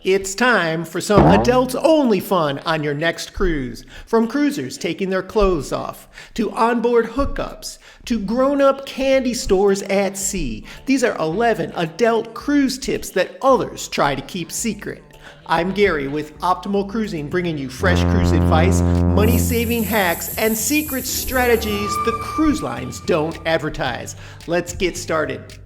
It's time for some adults-only fun on your next cruise. From cruisers taking their clothes off, to onboard hookups, to grown-up candy stores at sea. These are 11 adult cruise tips that others try to keep secret. I'm Gary with Optimal Cruising, bringing you fresh cruise advice, money-saving hacks, and secret strategies the cruise lines don't advertise. Let's get started.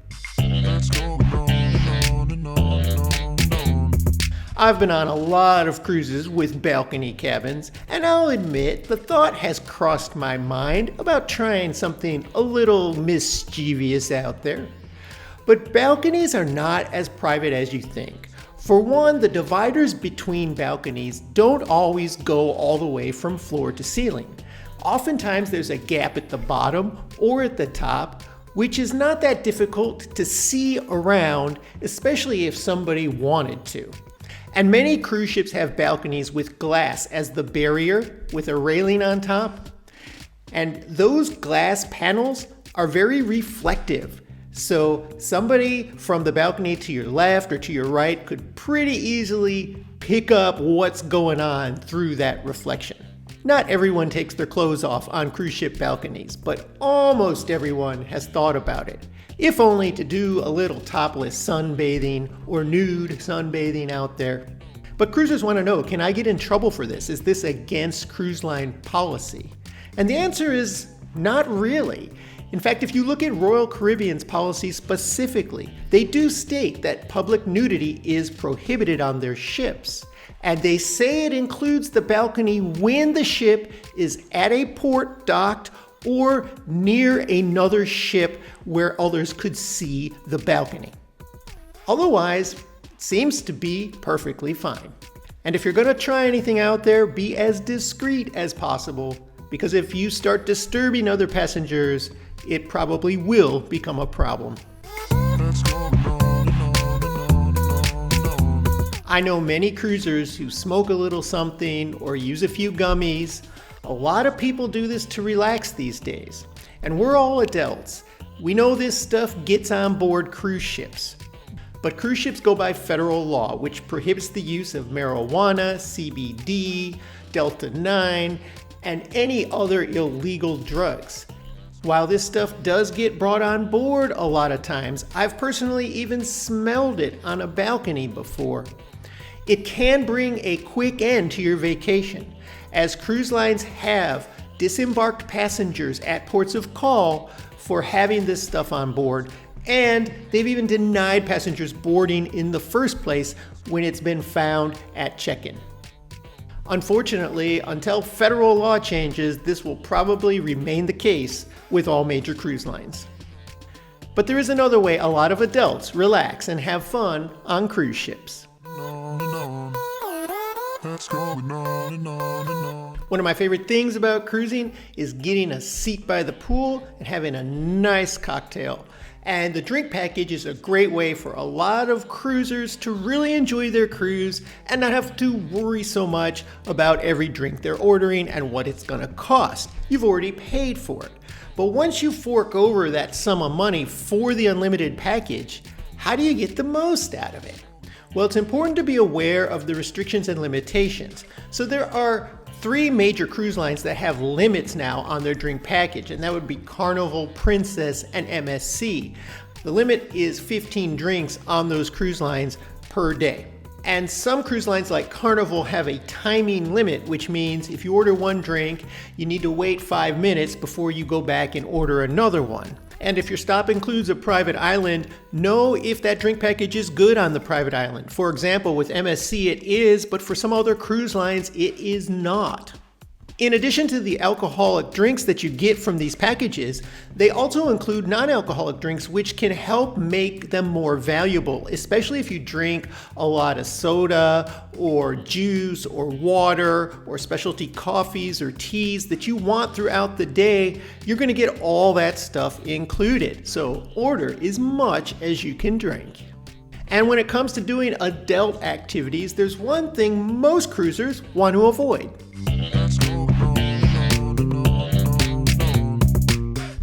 I've been on a lot of cruises with balcony cabins, and I'll admit the thought has crossed my mind about trying something a little mischievous out there. But balconies are not as private as you think. For one, the dividers between balconies don't always go all the way from floor to ceiling. Oftentimes there's a gap at the bottom or at the top, which is not that difficult to see around, especially if somebody wanted to. And many cruise ships have balconies with glass as the barrier with a railing on top. And those glass panels are very reflective. So somebody from the balcony to your left or to your right could pretty easily pick up what's going on through that reflection. Not everyone takes their clothes off on cruise ship balconies, but almost everyone has thought about it, if only to do a little topless sunbathing or nude sunbathing out there. But cruisers want to know, can I get in trouble for this? Is this against cruise line policy? And the answer is not really. In fact, if you look at Royal Caribbean's policy specifically, they do state that public nudity is prohibited on their ships. And they say it includes the balcony when the ship is at a port docked or near another ship where others could see the balcony. Otherwise, it seems to be perfectly fine. And if you're going to try anything out there, be as discreet as possible, because if you start disturbing other passengers, it probably will become a problem. I know many cruisers who smoke a little something or use a few gummies. A lot of people do this to relax these days. And we're all adults. We know this stuff gets on board cruise ships. But cruise ships go by federal law, which prohibits the use of marijuana, CBD, Delta-9, and any other illegal drugs. While this stuff does get brought on board a lot of times, I've personally even smelled it on a balcony before. It can bring a quick end to your vacation, as cruise lines have disembarked passengers at ports of call for having this stuff on board, and they've even denied passengers boarding in the first place when it's been found at check-in. Unfortunately, until federal law changes, this will probably remain the case with all major cruise lines. But there is another way a lot of adults relax and have fun on cruise ships. One of my favorite things about cruising is getting a seat by the pool and having a nice cocktail. And the drink package is a great way for a lot of cruisers to really enjoy their cruise and not have to worry so much about every drink they're ordering and what it's going to cost. You've already paid for it. But once you fork over that sum of money for the unlimited package, how do you get the most out of it? Well, it's important to be aware of the restrictions and limitations. So there are 3 major cruise lines that have limits now on their drink package, and that would be Carnival, Princess, and MSC. The limit is 15 drinks on those cruise lines per day. And some cruise lines like Carnival have a timing limit, which means if you order one drink, you need to wait 5 minutes before you go back and order another one. And if your stop includes a private island, know if that drink package is good on the private island. For example, with MSC it is, but for some other cruise lines it is not. In addition to the alcoholic drinks that you get from these packages, they also include non-alcoholic drinks, which can help make them more valuable, especially if you drink a lot of soda or juice or water or specialty coffees or teas that you want throughout the day. You're going to get all that stuff included. So order as much as you can drink. And when it comes to doing adult activities, there's one thing most cruisers want to avoid.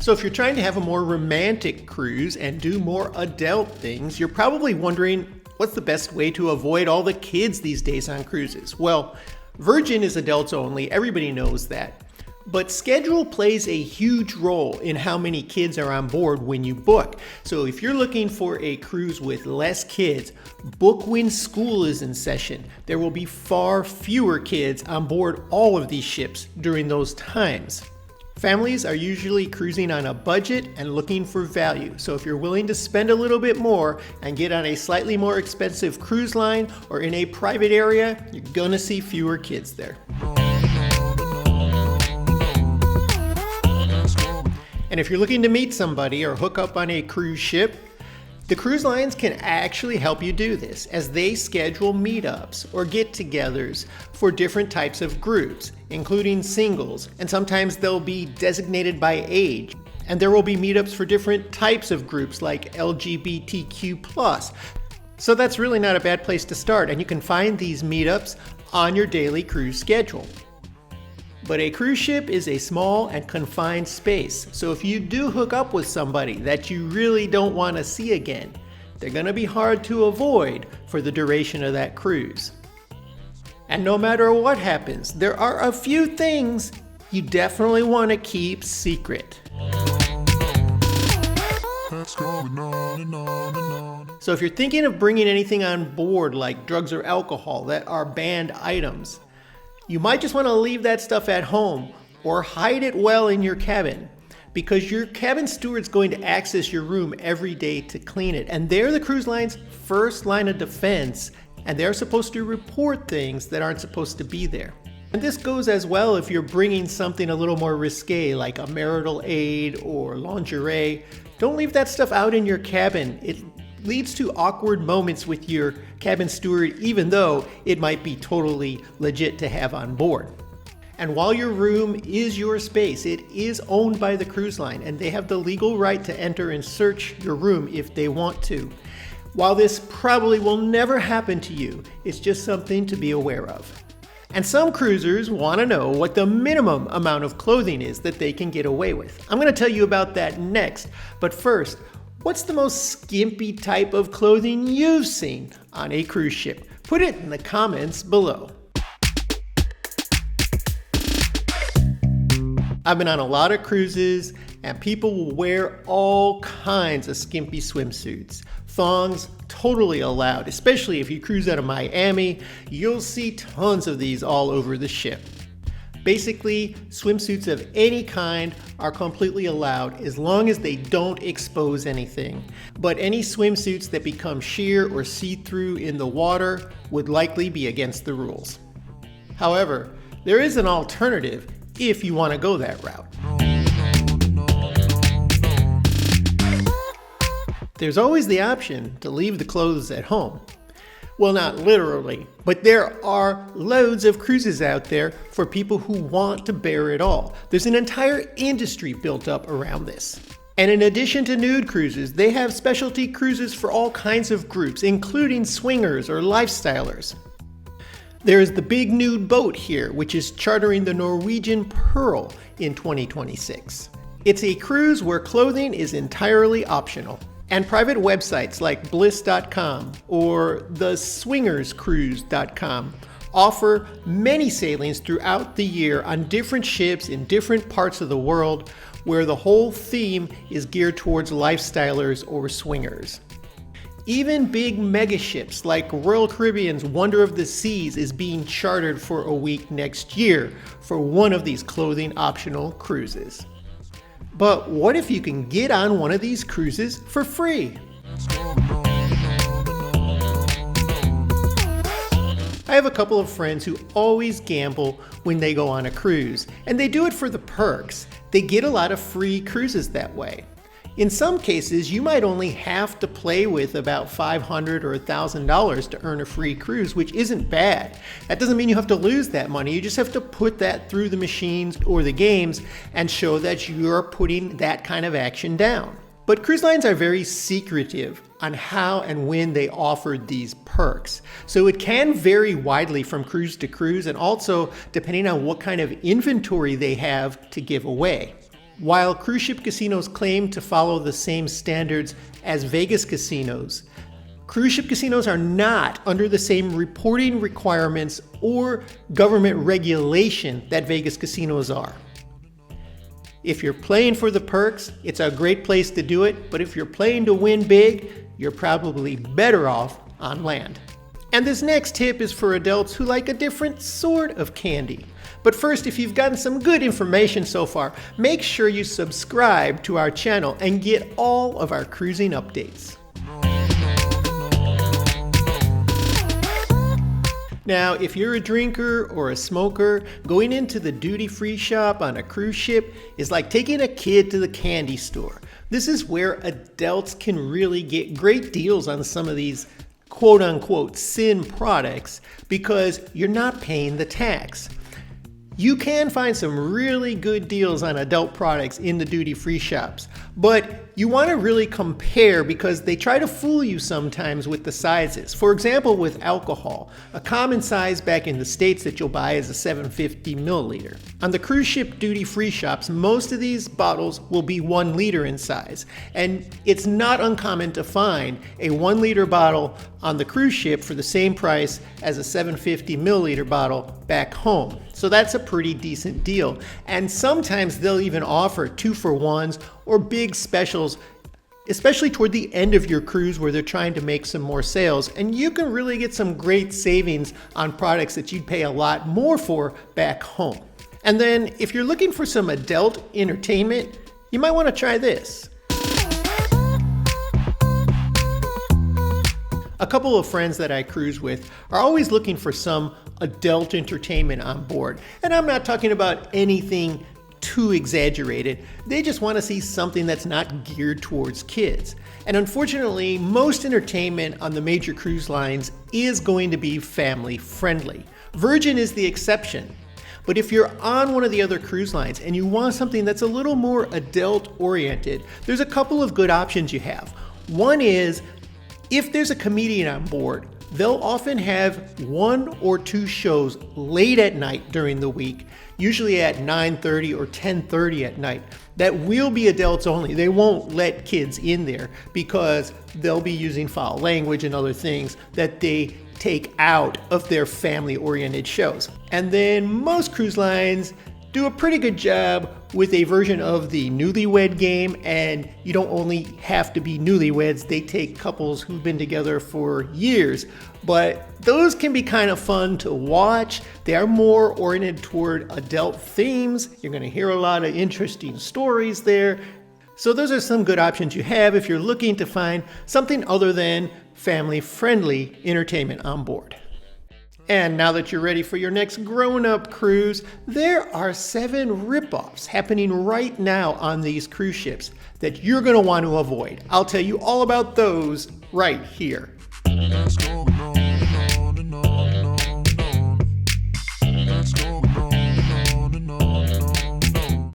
So if you're trying to have a more romantic cruise and do more adult things, you're probably wondering, What's the best way to avoid all the kids these days on cruises? Well, Virgin is adults only, everybody knows that. But schedule plays a huge role in how many kids are on board when you book. So if you're looking for a cruise with less kids, book when school is in session. There will be far fewer kids on board all of these ships during those times. Families are usually cruising on a budget and looking for value. So if you're willing to spend a little bit more and get on a slightly more expensive cruise line or in a private area, you're gonna see fewer kids there. And if you're looking to meet somebody or hook up on a cruise ship, the cruise lines can actually help you do this as they schedule meetups or get-togethers for different types of groups, including singles, and sometimes they'll be designated by age. And there will be meetups for different types of groups like LGBTQ+. So that's really not a bad place to start, and you can find these meetups on your daily cruise schedule. But a cruise ship is a small and confined space, so if you do hook up with somebody that you really don't want to see again, they're going to be hard to avoid for the duration of that cruise. And no matter what happens, there are a few things you definitely want to keep secret. So if you're thinking of bringing anything on board like drugs or alcohol that are banned items, you might just want to leave that stuff at home or hide it well in your cabin, because your cabin steward's going to access your room every day to clean it. And they're the cruise line's first line of defense, and they're supposed to report things that aren't supposed to be there. And this goes as well if you're bringing something a little more risque like a marital aid or lingerie. Don't leave that stuff out in your cabin. It leads to awkward moments with your cabin steward, even though it might be totally legit to have on board. And while your room is your space, it is owned by the cruise line, and they have the legal right to enter and search your room if they want to. While this probably will never happen to you, it's just something to be aware of. And some cruisers want to know what the minimum amount of clothing is that they can get away with. I'm going to tell you about that next, but first, what's the most skimpy type of clothing you've seen on a cruise ship? Put it in the comments below. I've been on a lot of cruises, and people will wear all kinds of skimpy swimsuits. Thongs, totally allowed, especially if you cruise out of Miami. You'll see tons of these all over the ship. Basically, swimsuits of any kind are completely allowed as long as they don't expose anything. But any swimsuits that become sheer or see-through in the water would likely be against the rules. However, there is an alternative if you want to go that route. There's always the option to leave the clothes at home. Well, not literally, but there are loads of cruises out there for people who want to bear it all. There's an entire industry built up around this. And in addition to nude cruises, they have specialty cruises for all kinds of groups, including swingers or lifestylers. There is the Big Nude Boat here, which is chartering the Norwegian Pearl in 2026. It's a cruise where clothing is entirely optional. And private websites like bliss.com or theswingerscruise.com offer many sailings throughout the year on different ships in different parts of the world where the whole theme is geared towards lifestylers or swingers. Even big mega ships like Royal Caribbean's Wonder of the Seas is being chartered for a week next year for one of these clothing optional cruises. But what if you can get on one of these cruises for free? I have a couple of friends who always gamble when they go on a cruise, and they do it for the perks. They get a lot of free cruises that way. In some cases, you might only have to play with about $500 or $1,000 to earn a free cruise, which isn't bad. That doesn't mean you have to lose that money. You just have to put that through the machines or the games and show that you're putting that kind of action down. But cruise lines are very secretive on how and when they offer these perks. So it can vary widely from cruise to cruise, and also depending on what kind of inventory they have to give away. While cruise ship casinos claim to follow the same standards as Vegas casinos, Cruise ship casinos are not under the same reporting requirements or government regulation that Vegas casinos are. If you're playing for the perks, it's a great place to do it, but if you're playing to win big, you're probably better off on land. And this next tip is for adults who like a different sort of candy. But first, if you've gotten some good information so far, make sure you subscribe to our channel and get all of our cruising updates. Now, if you're a drinker or a smoker, going into the duty-free shop on a cruise ship is like taking a kid to the candy store. This is where adults can really get great deals on some of these quote-unquote sin products because you're not paying the tax. You can find some really good deals on adult products in the duty-free shops, but you want to really compare because they try to fool you sometimes with the sizes. For example, with alcohol, a common size back in the States that you'll buy is a 750 milliliter. On the cruise ship duty-free shops, most of these bottles will be 1 liter in size, and it's not uncommon to find a 1 liter bottle on the cruise ship for the same price as a 750 milliliter bottle back home. So that's a pretty decent deal. And sometimes they'll even offer 2-for-1s or big specials, especially toward the end of your cruise where they're trying to make some more sales. And you can really get some great savings on products that you'd pay a lot more for back home. And then if you're looking for some adult entertainment, you might want to try this. A couple of friends that I cruise with are always looking for some adult entertainment on board. And I'm not talking about anything too exaggerated. They just want to see something that's not geared towards kids. And unfortunately, most entertainment on the major cruise lines is going to be family friendly. Virgin is the exception. But if you're on one of the other cruise lines and you want something that's a little more adult oriented, there's a couple of good options you have. One is, if there's a comedian on board, they'll often have 1 or 2 shows late at night during the week, usually at 9:30 or 10:30 at night, that will be adults only. They won't let kids in there because they'll be using foul language and other things that they take out of their family-oriented shows. And then most cruise lines do a pretty good job with a version of the newlywed game, and you don't only have to be newlyweds, they take couples who've been together for years, but those can be kind of fun to watch. They are more oriented toward adult themes. You're going to hear a lot of interesting stories there. So those are some good options you have if you're looking to find something other than family-friendly entertainment on board. And now that you're ready for your next grown-up cruise, there are 7 ripoffs happening right now on these cruise ships that you're going to want to avoid. I'll tell you all about those right here. Let's go.